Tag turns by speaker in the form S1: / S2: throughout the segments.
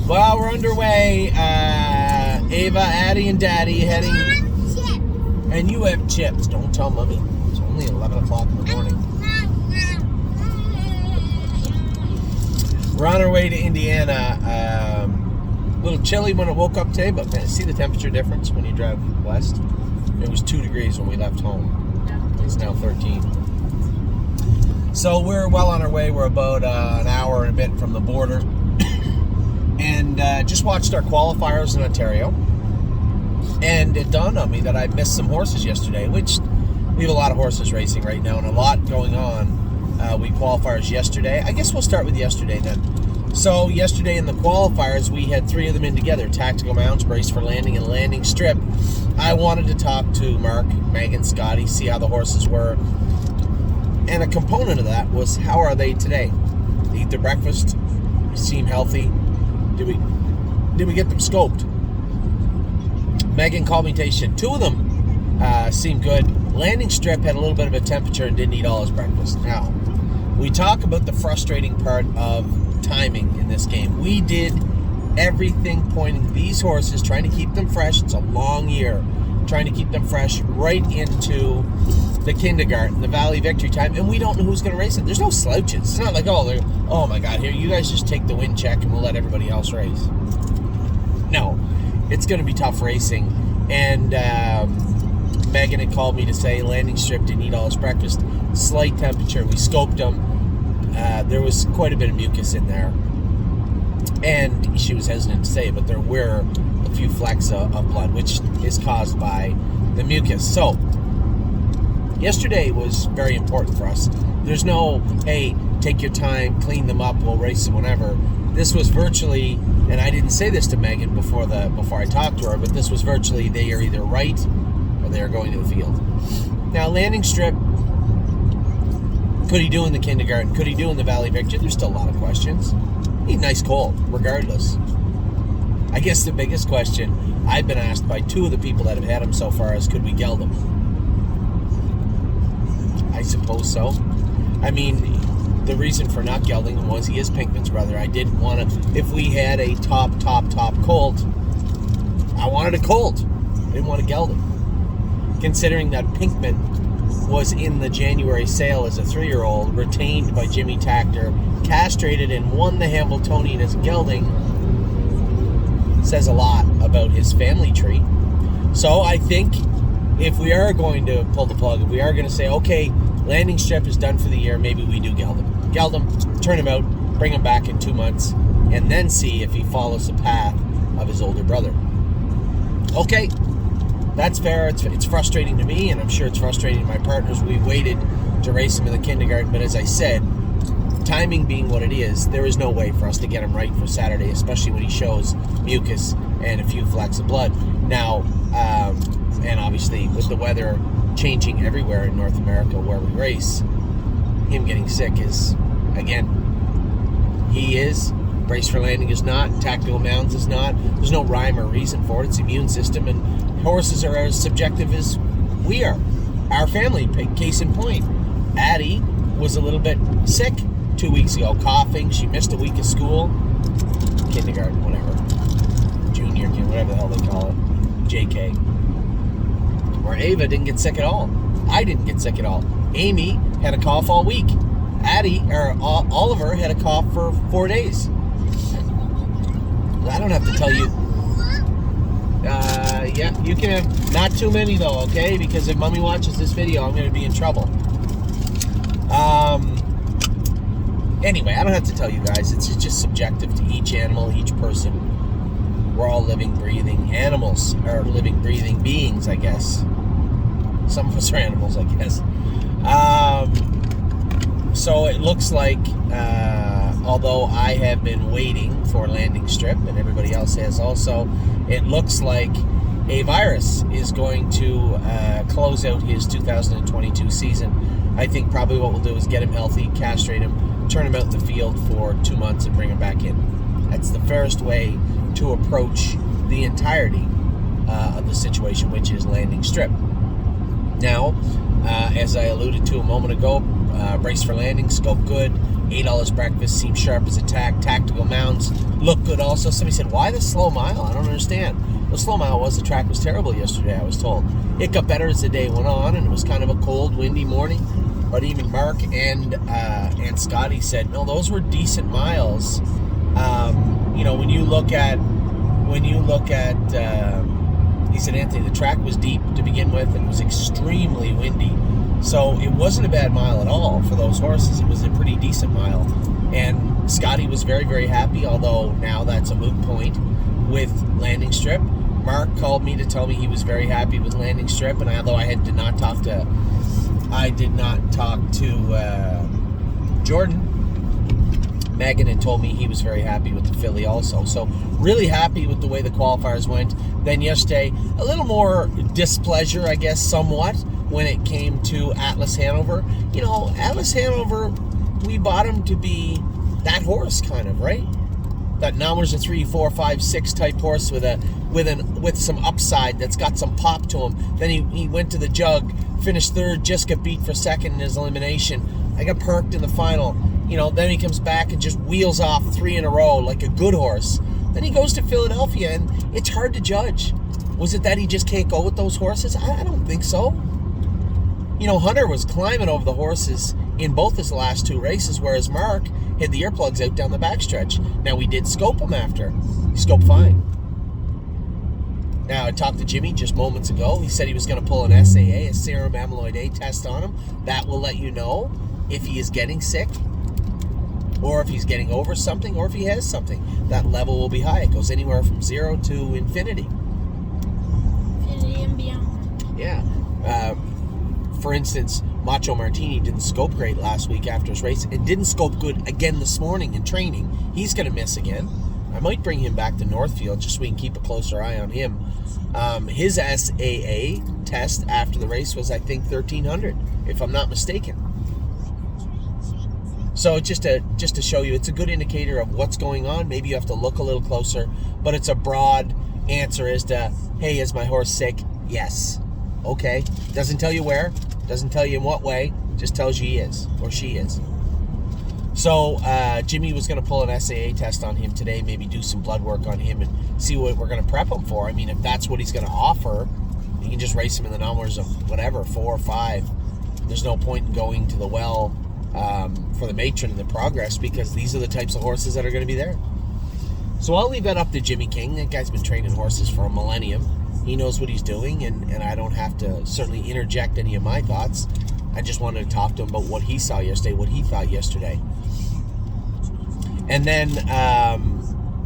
S1: Well, we're underway. Ava, Addie, and Daddy heading. And you have chips. Don't tell Mommy. It's only 11 o'clock in the morning. We're on our way to Indiana. A little chilly when I woke up today, but man, see the temperature difference when you drive west? It was 2 degrees when we left home. It's now 13. So we're well on our way. We're about an hour and a bit from the border. And just watched our qualifiers in Ontario. And it dawned on me that I missed some horses yesterday, which we have a lot of horses racing right now and a lot going on. We qualifiers yesterday. I guess we'll start with yesterday then. So yesterday in the qualifiers, we had 3 of them in together. Tactical mounts, brace for landing, and landing strip. I wanted to talk to Mark, Megan, Scotty, see how the horses were. And a component of that was, how are they today? They eat their breakfast? They seem healthy? Did we get them scoped? Megan called me station. 2 of them seemed good. Landing strip had a little bit of a temperature and didn't eat all his breakfast. Now, we talk about the frustrating part of timing in this game. We did everything pointing these horses, trying to keep them fresh. It's a long year. Trying to keep them fresh right into the kindergarten, the Valley Victory time, and we don't know who's going to race it. There's no slouches. It's not like, oh my God, here, you guys just take the win check and we'll let everybody else race. No, it's going to be tough racing. And Megan had called me to say landing strip didn't eat all his breakfast. Slight temperature. We scoped him. There was quite a bit of mucus in there. And she was hesitant to say it, but there were a few flecks of blood, which is caused by the mucus. So, yesterday was very important for us. There's no, hey, take your time, clean them up, we'll race them whenever. This was virtually, and I didn't say this to Megan before I talked to her, but this was virtually, they are either right or they are going to the field. Now, landing strip, could he do in the kindergarten? Could he do in the Valley Victory? There's still a lot of questions. He's nice colt, regardless. I guess the biggest question I've been asked by 2 of the people that have had him so far is, could we geld him? I suppose so. I mean, the reason for not gelding him was he is Pinkman's brother. I didn't want to, if we had a top colt, I wanted a colt. I didn't want to geld him. Considering that Pinkman was in the January sale as a 3-year-old, retained by Jimmy Tactor, castrated and won the Hambletonian as gelding, says a lot about his family tree. So I think if we are going to pull the plug, if we are going to say, okay, landing strip is done for the year, maybe we do geld him. Geld him, turn him out, bring him back in 2 months, and then see if he follows the path of his older brother. Okay, that's fair. It's frustrating to me, and I'm sure it's frustrating to my partners. We waited to race him in the kindergarten, but as I said, timing being what it is, there is no way for us to get him right for Saturday, especially when he shows mucus and a few flecks of blood. Now, and obviously with the weather changing everywhere in North America where we race, him getting sick is, again, he is. Brace for landing is not. Tactical mounds is not. There's no rhyme or reason for it. It's immune system, and horses are as subjective as we are. Our family, case in point, Addie was a little bit sick 2 weeks ago, coughing. She missed a week of school. Kindergarten, whatever. Junior, whatever the hell they call it. JK. Or Ava didn't get sick at all. I didn't get sick at all. Amy had a cough all week. Oliver had a cough for 4 days. I don't have to tell you. Yeah, you can have not too many though, okay? Because if Mommy watches this video, I'm going to be in trouble. Anyway, I don't have to tell you guys. It's just subjective to each animal, each person. We're all living, breathing animals, or living, breathing beings, I guess. Some of us are animals, I guess. So it looks like, although I have been waiting for landing strip, and everybody else has also, it looks like a virus is going to close out his 2022 season. I think probably what we'll do is get him healthy, castrate him, turn him out in the field for 2 months, and bring him back in. That's the fairest way to approach the entirety of the situation, which is landing strip. Now, as I alluded to a moment ago, brace for landing, scope good, ate all his breakfast, seemed sharp as a tack, tactical mounds, looked good also. Somebody said, why the slow mile? I don't understand. The slow mile was the track was terrible yesterday, I was told. It got better as the day went on, and it was kind of a cold, windy morning. But even Mark and Scotty said, no, those were decent miles. When you look at, he said, Anthony, the track was deep to begin with, and it was extremely windy. So it wasn't a bad mile at all for those horses. It was a pretty decent mile. And Scotty was very, very happy, although now that's a moot point with landing strip. Mark called me to tell me he was very happy with landing strip, and although I did not talk to Jordan, Megan had told me he was very happy with the filly also. So really happy with the way the qualifiers went. Then yesterday, a little more displeasure, I guess, somewhat, when it came to Atlas Hanover. Atlas Hanover, we bought him to be that horse, kind of, right? That numbers a 3, 4, 5, 6 type horse with some upside that's got some pop to him. Then he went to the jug, finished third, just got beat for second in his elimination. I got perked in the final. Then he comes back and just wheels off 3 in a row like a good horse. Then he goes to Philadelphia, and it's hard to judge. Was it that he just can't go with those horses? I don't think so. Hunter was climbing over the horses in both his last 2 races, whereas Mark had the earplugs out down the backstretch. Now, we did scope him after. He scoped fine. Now, I talked to Jimmy just moments ago. He said he was going to pull an SAA, a serum amyloid A test on him. That will let you know if he is getting sick, or if he's getting over something, or if he has something. That level will be high. It goes anywhere from 0 to infinity.
S2: Infinity and beyond.
S1: Yeah. For instance, Macho Martini didn't scope great last week after his race. It didn't scope good again this morning in training. He's going to miss again. I might bring him back to Northfield just so we can keep a closer eye on him. His SAA test after the race was, I think, 1,300, if I'm not mistaken. So just to show you, it's a good indicator of what's going on. Maybe you have to look a little closer, but it's a broad answer as to, hey, is my horse sick? Yes. Okay. Doesn't tell you where, doesn't tell you in what way, just tells you he is, or she is. So Jimmy was going to pull an SAA test on him today, maybe do some blood work on him and see what we're going to prep him for. I mean, if that's what he's going to offer, you can just race him in the numbers of whatever, 4 or 5. There's no point in going to the well for the matron and the progress, because these are the types of horses that are going to be there. So I'll leave that up to Jimmy King. That guy's been training horses for a millennium. He knows what he's doing, and I don't have to certainly interject any of my thoughts. I just wanted to talk to him about what he saw yesterday, what he thought yesterday. And then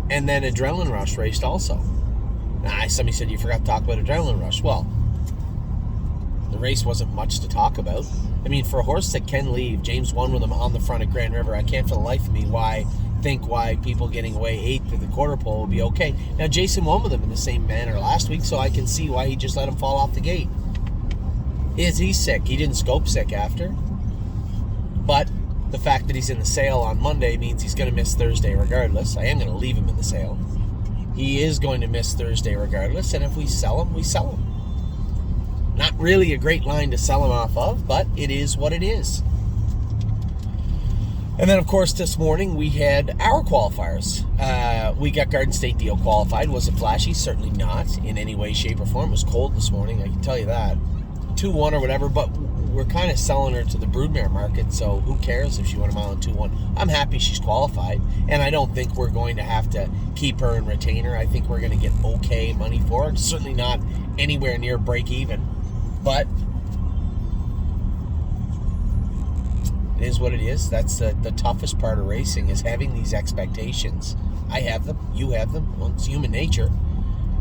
S1: Adrenaline Rush raced also. Now, somebody said you forgot to talk about Adrenaline Rush. Well, the race wasn't much to talk about. I mean, for a horse that can leave, James won with him on the front at Grand River. I can't for the life of me why people getting away 8th at the quarter pole will be okay. Now, Jason won with him in the same manner last week, so I can see why he just let him fall off the gate. Is he sick? He didn't scope sick after. But the fact that he's in the sale on Monday means he's going to miss Thursday regardless. I am going to leave him in the sale. He is going to miss Thursday regardless, and if we sell him, we sell him. Not really a great line to sell him off of, but it is what it is. And then, of course, this morning we had our qualifiers. We got Garden State Deal qualified. Was it flashy? Certainly not in any way, shape, or form. It was cold this morning, I can tell you that. 2-1 or whatever, but we're kind of selling her to the broodmare market, so who cares if she went a mile and 2-1. I'm happy she's qualified, and I don't think we're going to have to keep her and retain her. I think we're going to get okay money for her. Certainly not anywhere near break even, but it is what it is. That's the toughest part of racing, is having these expectations. I have them, you have them. Well, it's human nature.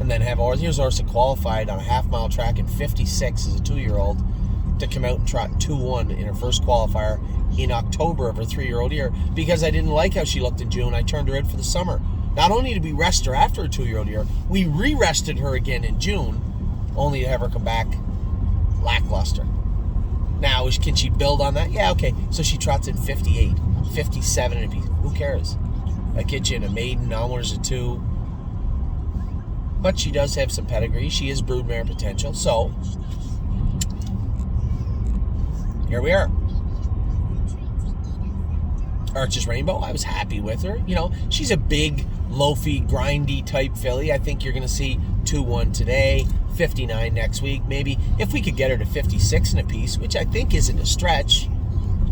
S1: And then here's Orsa qualified on a half-mile track in 56 as a 2-year-old to come out and trot 2-1 in her first qualifier in October of her 3-year-old year, because I didn't like how she looked in June. I turned her out for the summer. Not only did we rest her after her 2-year-old year, we re-rested her again in June, only to have her come back lackluster. Now, can she build on that? Yeah, okay. So she trots in 58, 57 and a piece. Who cares? That gets you in a maiden, almost a 2. But she does have some pedigree. She is broodmare potential. So, here we are. Arches Rainbow, I was happy with her. You know, she's a big, loafy, grindy type filly. I think you're going to see 2-1 today, 59 next week. Maybe if we could get her to 56 in a piece, which I think isn't a stretch.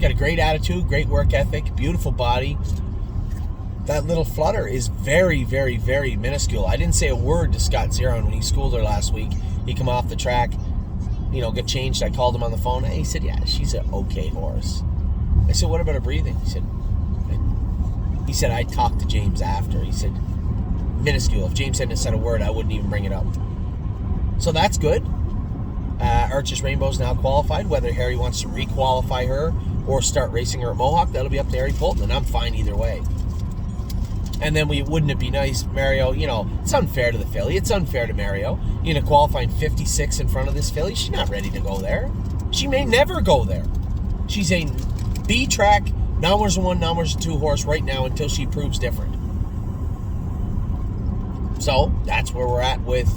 S1: Got a great attitude, great work ethic, beautiful body. That little flutter is very, very, very minuscule. I didn't say a word to Scott Zeron when he schooled her last week. He come off the track, you know, get changed. I called him on the phone. And he said, yeah, she's an okay horse. I said, what about her breathing? He said, I talked to James after. He said, minuscule. If James hadn't said a word, I wouldn't even bring it up. So that's good. Arches Rainbow's now qualified. Whether Harry wants to re-qualify her or start racing her at Mohawk, that'll be up to Harry Polton, and I'm fine either way. And then wouldn't it be nice, Mario, you know, it's unfair to the filly. It's unfair to Mario. You know, qualifying 56 in front of this filly, she's not ready to go there. She may never go there. She's a B-track, non-winners 1, non-winners 2 horse right now until she proves different. So, that's where we're at with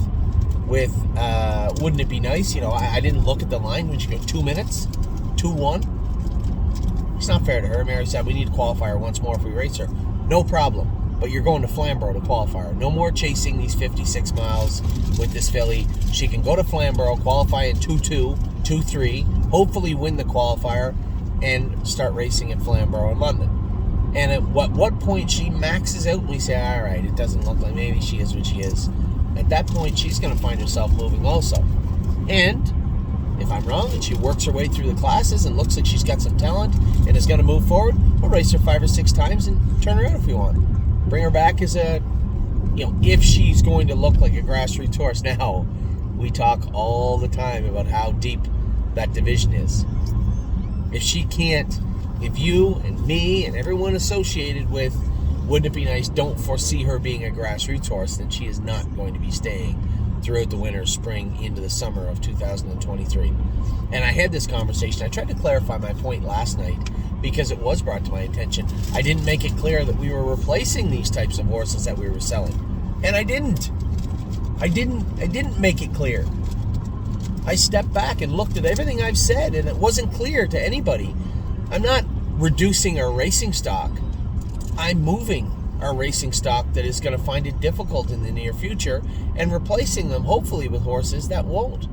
S1: wouldn't it be nice? You know, I didn't look at the line when she go 2 minutes, 2-1. It's not fair to her. Mary said, we need to qualify her once more if we race her. No problem. But you're going to Flamborough to qualify her. No more chasing these 56 miles with this filly. She can go to Flamborough, qualify in 2-2, 2-3, hopefully win the qualifier, and start racing at Flamborough in London. And at what point she maxes out, we say, all right, it doesn't look like maybe she is what she is. At that point, she's going to find herself moving also. And if I'm wrong and she works her way through the classes and looks like she's got some talent and is going to move forward, we'll race her 5 or 6 times and turn her out if we want. Bring her back as a, you know, if she's going to look like a grassroots horse. Now, we talk all the time about how deep that division is. If she can't, if you and me and everyone associated with wouldn't it be nice don't foresee her being a grassroots horse, then she is not going to be staying throughout the winter, spring, into the summer of 2023. And I had this conversation. I tried to clarify my point last night because it was brought to my attention. I didn't make it clear that we were replacing these types of horses that we were selling. And I didn't make it clear. I stepped back and looked at everything I've said, and it wasn't clear to anybody. I'm not reducing our racing stock. I'm moving our racing stock that is going to find it difficult in the near future and replacing them, hopefully, with horses that won't.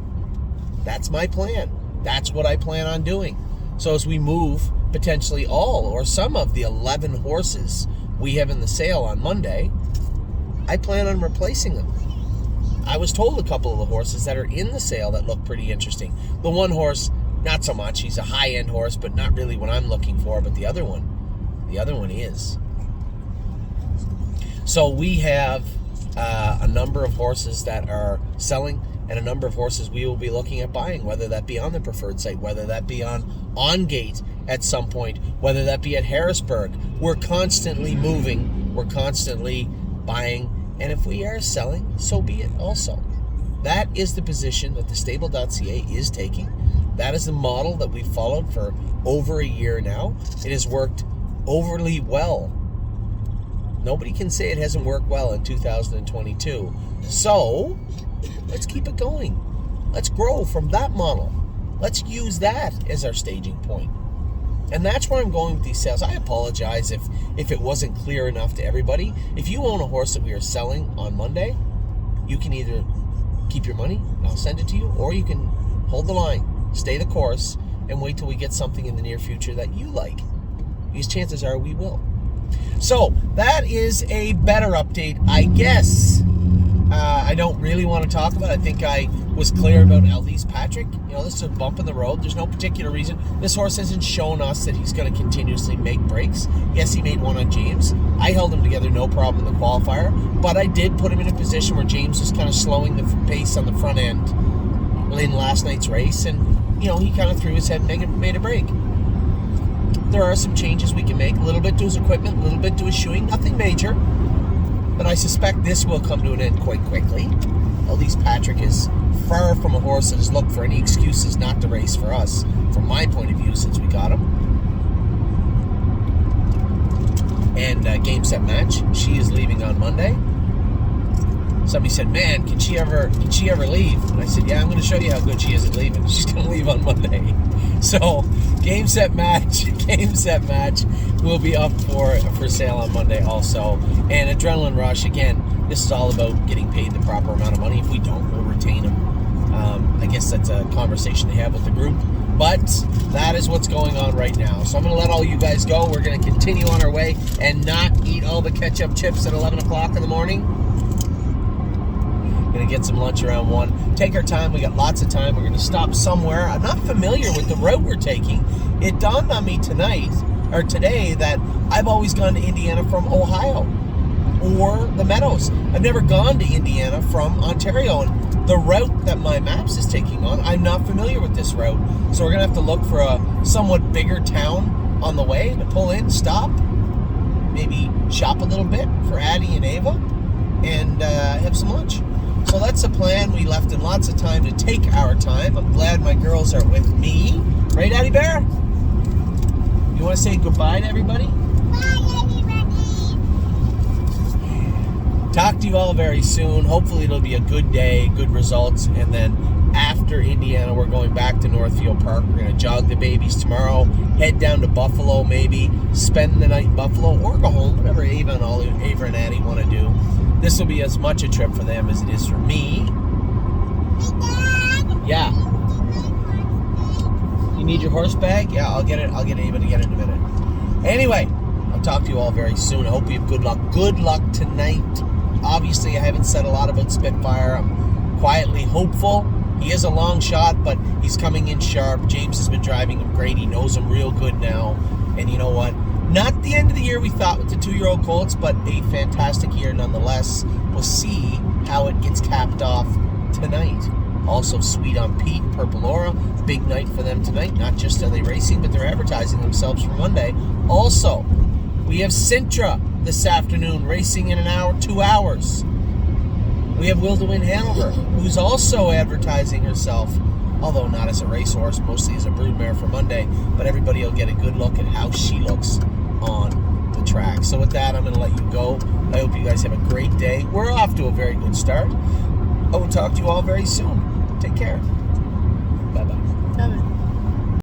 S1: That's my plan. That's what I plan on doing. So as we move potentially all or some of the 11 horses we have in the sale on Monday, I plan on replacing them. I was told a couple of the horses that are in the sale that look pretty interesting. The one horse, not so much. He's a high-end horse, but not really what I'm looking for. But the other one is. So we have a number of horses that are selling and a number of horses we will be looking at buying, whether that be on the preferred site, whether that be on gate at some point, whether that be at Harrisburg. We're constantly moving. We're constantly buying. And if we are selling, so be it also. That is the position that the stable.ca is taking. That is the model that we've followed for over a year now. It has worked overly well. Nobody can say it hasn't worked well in 2022. So, let's keep it going. Let's grow from that model. Let's use that as our staging point. And that's where I'm going with these sales. I apologize if it wasn't clear enough to everybody. If you own a horse that we are selling on Monday, you can either keep your money, and I'll send it to you, or you can hold the line, stay the course, and wait till we get something in the near future that you like. Because chances are we will. So, that is a better update, I guess. I don't really want to talk about it. I think I was clear about Elise Patrick. You know, this is a bump in the road. There's no particular reason. This horse hasn't shown us that he's going to continuously make breaks. Yes, he made one on James. I held him together, no problem in the qualifier. But I did put him in a position where James was kind of slowing the pace on the front end in last night's race. And, you know, he kind of threw his head and made a break. There are some changes we can make. A little bit to his equipment, a little bit to his shoeing. Nothing major. But I suspect this will come to an end quite quickly. Elise Patrick is far from a horse that has looked for any excuses not to race for us, from my point of view, since we got him. And game, set, match. She is leaving on Monday. somebody said, man, can she ever leave? And I said, yeah, I'm going to show you how good she is at leaving. She's going to leave on Monday. So game, set, match will be up for sale on Monday also. And Adrenaline Rush, again, this is all about getting paid the proper amount of money. If we don't, we'll retain them. I guess that's a conversation to have with the group. But that is what's going on right now. So I'm going to let all you guys go. We're going to continue on our way and not eat all the ketchup chips at 11 o'clock in the morning. Going to get some lunch around 1. Take our time. We got lots of time. We're going to stop somewhere. I'm not familiar with the route we're taking. It dawned on me today that I've always gone to Indiana from Ohio or the Meadows. I've never gone to Indiana from Ontario. And the route that my maps is taking on, I'm not familiar with this route. So we're going to have to look for a somewhat bigger town on the way to pull in, stop, maybe shop a little bit for Addie and Ava, and have some lunch. So that's the plan. We left in lots of time to take our time. I'm glad my girls are with me. Right, Addie Bear? You want to say goodbye to everybody?
S2: Bye, everybody.
S1: Talk to you all very soon. Hopefully it'll be a good day, good results, and then after Indiana, we're going back to Northfield Park. We're going to jog the babies tomorrow, head down to Buffalo maybe, spend the night in Buffalo, or go home, whatever Ava and Addie want to do. This will be as much a trip for them as it is for me. Yeah. You need your horse bag? Yeah, I'll get it. I'll get Ava to get it in a minute. Anyway, I'll talk to you all very soon. I hope you have good luck. Good luck tonight. Obviously, I haven't said a lot about Spitfire. I'm quietly hopeful. He is a long shot, but he's coming in sharp. James has been driving him great. He knows him real good now. And you know what? Not the end of the year we thought with the 2-year-old colts, but a fantastic year nonetheless. We'll see how it gets capped off tonight. Also, Sweet on Pete, Purple Aura. Big night for them tonight. Not just are they racing, but they're advertising themselves for Monday. Also, we have Sintra this afternoon racing in 2 hours. We have Will to Win Hanover, who's also advertising herself, although not as a racehorse, mostly as a broodmare for Monday, but everybody will get a good look at how she looks on the track. So with that, I'm going to let you go. I hope you guys have a great day. We're off to a very good start. I will talk to you all very soon. Take care. Bye-bye.
S2: Bye-bye.